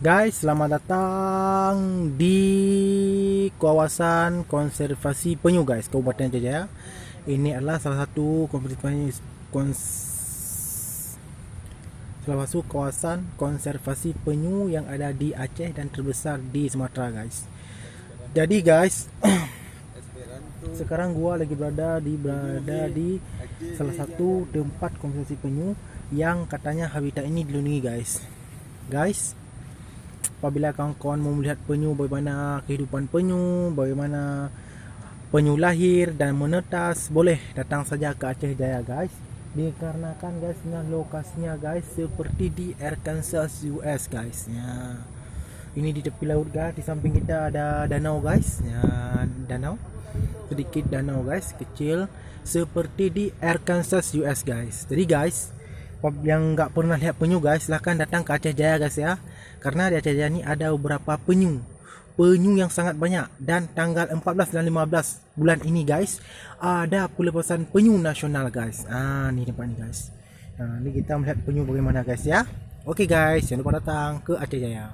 Guys, selamat datang di kawasan konservasi penyu guys, Kabupaten Jaya. Ini adalah salah satu kawasan konservasi penyu yang ada di Aceh dan terbesar di Sumatera guys. Jadi guys, sekarang gua lagi berada di salah satu tempat konservasi penyu yang katanya habitat ini dilindungi guys. Guys, apabila kawan-kawan mau melihat penyu, bagaimana kehidupan penyu, bagaimana penyu lahir dan menetas, boleh datang saja ke Aceh Jaya guys. Dikarenakan guys, lokasinya guys seperti di Arkansas US guys ya. Ini di tepi laut guys, di samping kita ada danau guys ya, danau sedikit danau guys, kecil seperti di Arkansas US guys. Jadi guys, yang nggak pernah lihat penyu guys, silahkan datang ke Aceh Jaya guys ya, karena di Aceh Jaya ini ada beberapa penyu yang sangat banyak. Dan tanggal 14 dan 15 bulan ini guys, ada pelepasan penyu nasional guys. Nih tempat ini guys. Ini kita melihat penyu bagaimana guys ya. Oke guys, jangan lupa datang ke Aceh Jaya.